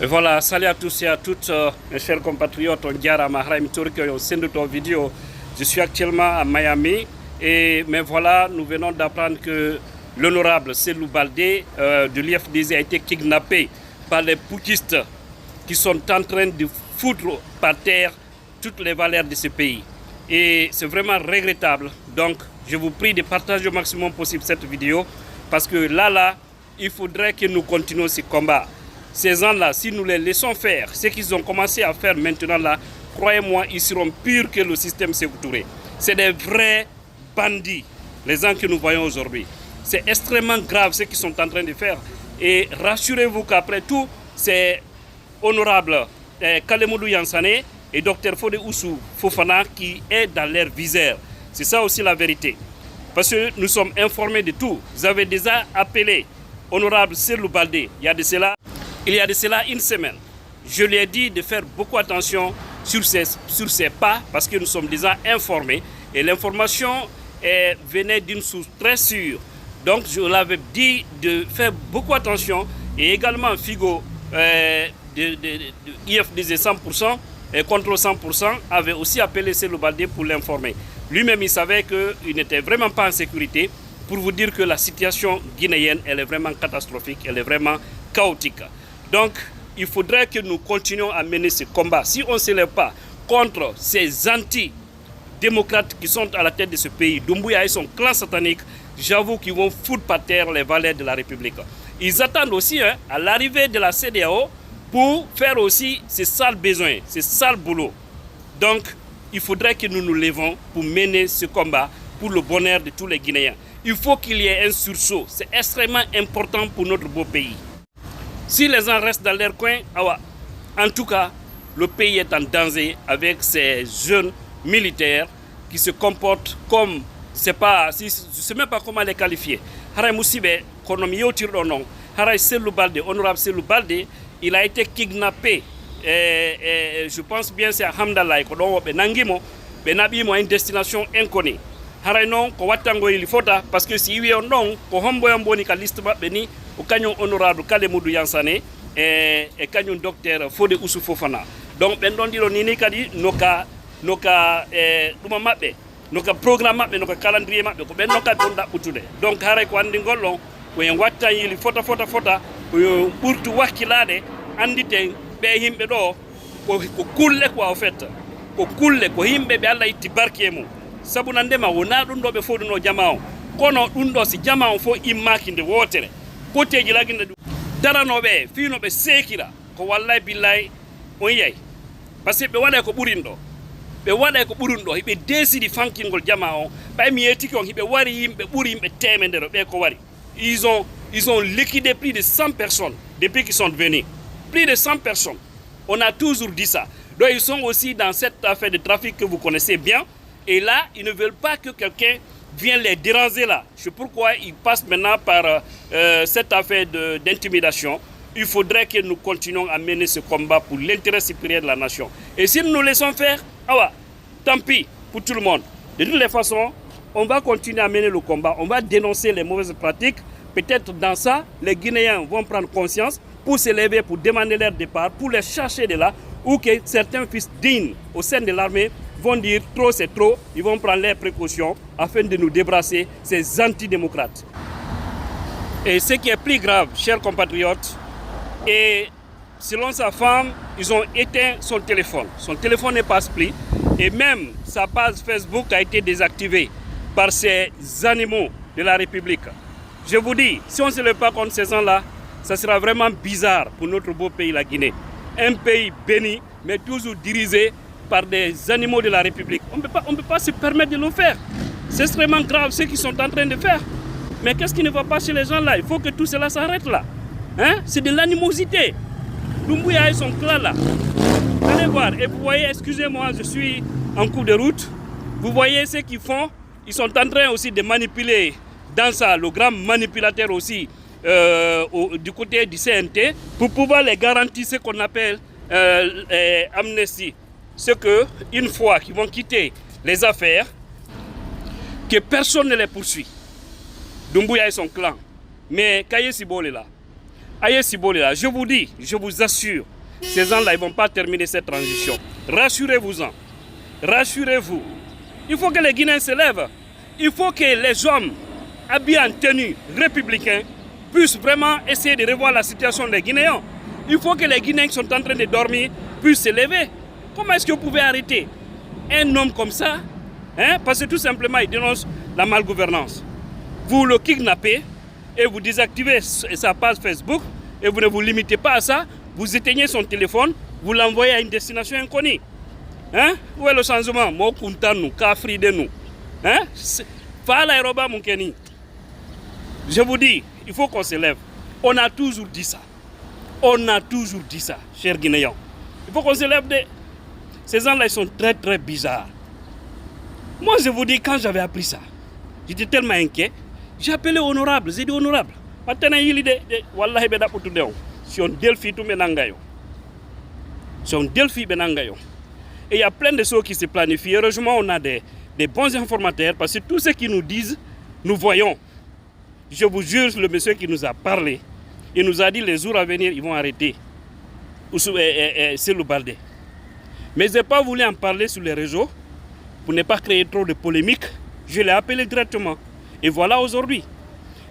Et voilà, salut à tous et à toutes, mes chers compatriotes, on dirait à Mahraim Turki au sein de ton vidéo. Je suis actuellement à Miami, mais voilà, nous venons d'apprendre que l'honorable Cellou Baldé de l'IFDZ a été kidnappé par les putschistes qui sont en train de foutre par terre toutes les valeurs de ce pays. Et c'est vraiment regrettable. Donc, je vous prie de partager au maximum possible cette vidéo parce que là, il faudrait que nous continuions ce combat. Ces gens-là, si nous les laissons faire, ce qu'ils ont commencé à faire maintenant là, croyez-moi, ils seront pires que le système Sékou Touré. C'est des vrais bandits, les gens que nous voyons aujourd'hui. C'est extrêmement grave ce qu'ils sont en train de faire. Et rassurez-vous qu'après tout, c'est honorable Kalemoudou Yansane et Dr Fodé Oussou Fofana qui est dans leur viseur. C'est ça aussi la vérité. Parce que nous sommes informés de tout. Vous avez déjà appelé honorable Cellou Baldé. Il y a de cela une semaine. Je lui ai dit de faire beaucoup attention sur ses pas parce que nous sommes déjà informés. Et l'information venait d'une source très sûre. Donc je l'avais dit de faire beaucoup attention. Et également Figo de IFDZ 100% et Contrôle 100% avait aussi appelé Cellou Baldé pour l'informer. Lui-même, il savait qu'il n'était vraiment pas en sécurité. Pour vous dire que la situation guinéenne, elle est vraiment catastrophique, elle est vraiment chaotique. Donc, il faudrait que nous continuions à mener ce combat. Si on ne se lève pas contre ces anti-démocrates qui sont à la tête de ce pays, Doumbouya et son clan satanique, j'avoue qu'ils vont foutre par terre les valeurs de la République. Ils attendent aussi à l'arrivée de la CEDEAO pour faire aussi ces sales besoins, ces sales boulots. Donc, il faudrait que nous nous levons pour mener ce combat pour le bonheur de tous les Guinéens. Il faut qu'il y ait un sursaut. C'est extrêmement important pour notre beau pays. Si les gens restent dans leur coin, en tout cas, le pays est en danger avec ces jeunes militaires qui se comportent comme, je ne sais même pas comment les qualifier. Haray Moussibé, Haray Cellou Baldé, honorable Cellou Baldé, il a été kidnappé. Je pense bien c'est à Hamdallah une destination inconnue. Haray non ko wattango il fota parce que si wi on non ko hombo yamboni ka liste mabbe ni o kanyon honorable Kalemoudou Yansane e kanyon docteur Fodé Oussou Fofana. Donc ben don dilo ni kadi noka duma mabbe noka programme mabbe noka calendrier mabbe ko ben noka don dabbutude. Donc haray ko andi gollon ko en watta yili fota ko burtu wakkilade andite be himbe do ko kulle ko en fait ko kulle ko himbe be Allah itti barke mum sabu nandema wona ɗum ɗo ɓe foduno jama o kono ɗum ɗo si jama o fof immakinde wotere poteji laginde ɗum daranoɓe finoɓe sekira ko wallay billay on yiyay par ce que ɓe waɗay ko ɓurin ɗo hiɓe décidi fankingol jama o ɓay mi yettiki on hiɓe wari yimɓe ɓuuri yimɓe temedere ɓe ko wari ils ont liquidé plus de 100 personnes depuis qu'ils sont venus, plus de 100 personnes. On a toujours dit ça. Donc ils sont aussi dans cette affaire de trafic que vous connaissez bien. Et là, ils ne veulent pas que quelqu'un vienne les déranger là. C'est pourquoi ils passent maintenant par cette affaire d'intimidation. Il faudrait que nous continuions à mener ce combat pour l'intérêt supérieur de la nation. Et si nous nous laissons faire, tant pis pour tout le monde. De toutes les façons, on va continuer à mener le combat. On va dénoncer les mauvaises pratiques. Peut-être dans ça, les Guinéens vont prendre conscience pour se lever, pour demander leur départ, pour les chercher de là, ou que certains fils dignes au sein de l'armée vont dire trop c'est trop, ils vont prendre leurs précautions afin de nous débarrasser ces antidémocrates. Et ce qui est plus grave, chers compatriotes, et selon sa femme, ils ont éteint son téléphone. Son téléphone n'est pas pris et même sa page Facebook a été désactivée par ces animaux de la République. Je vous dis, si on ne se lève pas contre ces gens-là, ça sera vraiment bizarre pour notre beau pays, la Guinée. Un pays béni, mais toujours dirigé par des animaux de la République. On ne peut pas se permettre de le faire. C'est extrêmement grave ce qu'ils sont en train de faire. Mais qu'est-ce qui ne va pas chez les gens là? Il faut que tout cela s'arrête là. C'est de l'animosité. Doumbouya et son clan là. Allez voir. Et vous voyez, excusez-moi, je suis en cours de route. Vous voyez ce qu'ils font. Ils sont en train aussi de manipuler dans ça, le grand manipulateur aussi du côté du CNT pour pouvoir les garantir ce qu'on appelle amnistie. C'est qu'une fois qu'ils vont quitter les affaires, que personne ne les poursuit. Doumbouya et son clan. Mais Kaye Sibole là, Aïe Siboli là, je vous dis, je vous assure, ces gens-là, ils ne vont pas terminer cette transition. Rassurez-vous-en. Rassurez-vous. Il faut que les Guinéens se lèvent. Il faut que les hommes habillés en tenue républicains puissent vraiment essayer de revoir la situation des Guinéens. Il faut que les Guinéens qui sont en train de dormir puissent se lever. Comment est-ce que vous pouvez arrêter un homme comme ça, hein? Parce que tout simplement, il dénonce la malgouvernance. Vous le kidnappez et vous désactivez sa page Facebook et vous ne vous limitez pas à ça. Vous éteignez son téléphone, vous l'envoyez à une destination inconnue. Hein? Où est le changement? Mo kuntanu, kafri de nous. Hein? Je vous dis, il faut qu'on se lève. On a toujours dit ça. On a toujours dit ça, chers Guinéens. Il faut qu'on se lève. Ces gens-là, ils sont très très bizarres. Moi, je vous dis, quand j'avais appris ça, j'étais tellement inquiet. J'ai appelé honorable, j'ai dit honorable. Maintenant, il est wallahi beda putudeo. Si on delphi tout menangayo. Si on delphi benangayo. Et il y a plein de choses qui se planifient. Heureusement, on a des bons informateurs parce que tout ce qu'ils nous disent, nous voyons. Je vous jure, le monsieur qui nous a parlé, il nous a dit les jours à venir, ils vont arrêter. C'est le Baldé. Mais je n'ai pas voulu en parler sur les réseaux pour ne pas créer trop de polémiques. Je l'ai appelé directement. Et voilà aujourd'hui.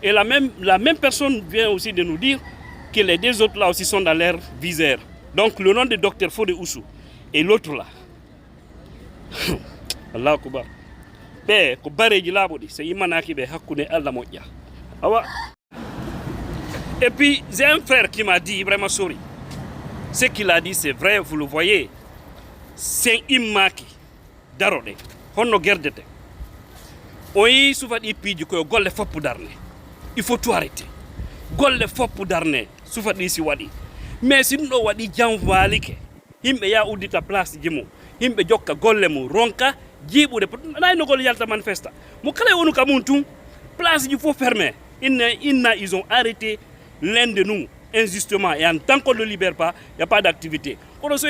Et la même personne vient aussi de nous dire que les deux autres là aussi sont dans leur viseur. Donc le nom de Dr Fodé Oussou et l'autre là. Allah Akbar. C'est Imanaki be Hakune Allah Moya. Et puis j'ai un frère qui m'a dit vraiment sorry. Ce qu'il a dit c'est vrai, vous le voyez. C'est Imaki Darode. Honno gerdete. Oui, souvent il dit que golle fop darne. Il faut tout arrêter. Golle fop darne. Souvent ici wadi. Mais si nous wadi janvalike. Himbe ya udita place jimu. Himbe jokka golle mu ronka jibu de na no golle yalta manifesta. Mu kala wonu kamuntu place il faut fermer. Ils ont arrêté l'un de nous injustement et en tant qu'on ne le libère pas, il n'y a pas d'activité. Parce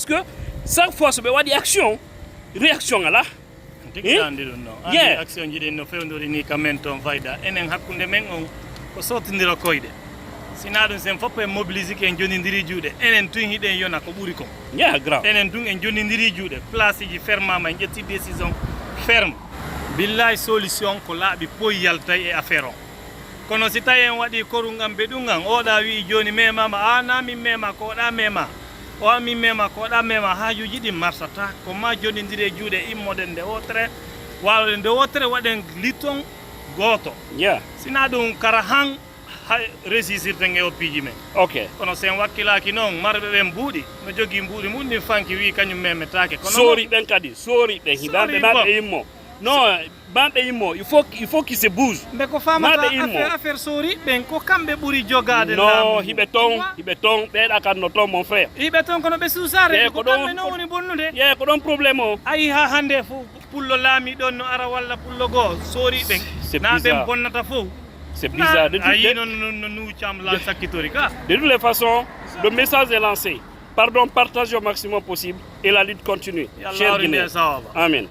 que chaque fois, il y a des actions, réactions là. Action jide no fewndori ka men ton fayda enen hakkunde men on ko sotindira koyde sina dum sen fop en mobiliser ke en jonindiri juude enen tun hiden yona ko buri ko grave enen tun en jonindiri juude place ji fermama en jetti décision ferme billahi solution ko laabi poy yaltay e affaire on kono si tawi en waɗi korungam be ɗungan oɗa wi joni memama a nami mema ko oɗa mema o mi mema ko oɗa mema hajuji ɗi marsata ko ma jonidiri juuɗe immoɗen nde wotere wawde nde wotere waɗen litton goto sina ɗum kara han réussirten e oppiji men kono sen wakkilaki noon marɓe ɓen mbuuɗi no jogui mbuuɗi mum ɗin fanki wi kañum memetake kono sori ɓen kadi sori ɓen hiɗande naɗe immo non banɗe immo il faut qu'il se bouge mbe ko famata affaire sori ɓen ko kamɓe ɓuuri jogade non hiɓe ton ɓeeɗa kanno ton mon frère hiɓe ton kono ɓe suusare ko kamɓe noon woni bonnude ko ɗon probléme o ayi ha hande fof pullo laami ɗon no ara walla pullo goo sori ɓen na ɓen bonnata fof c'est bizarre ayi non nous cam la sakkitori ka de toutes les façons le message est lancé pardon, partagez au maximum possible et la lutte continue. Chers Guinéens. Amen.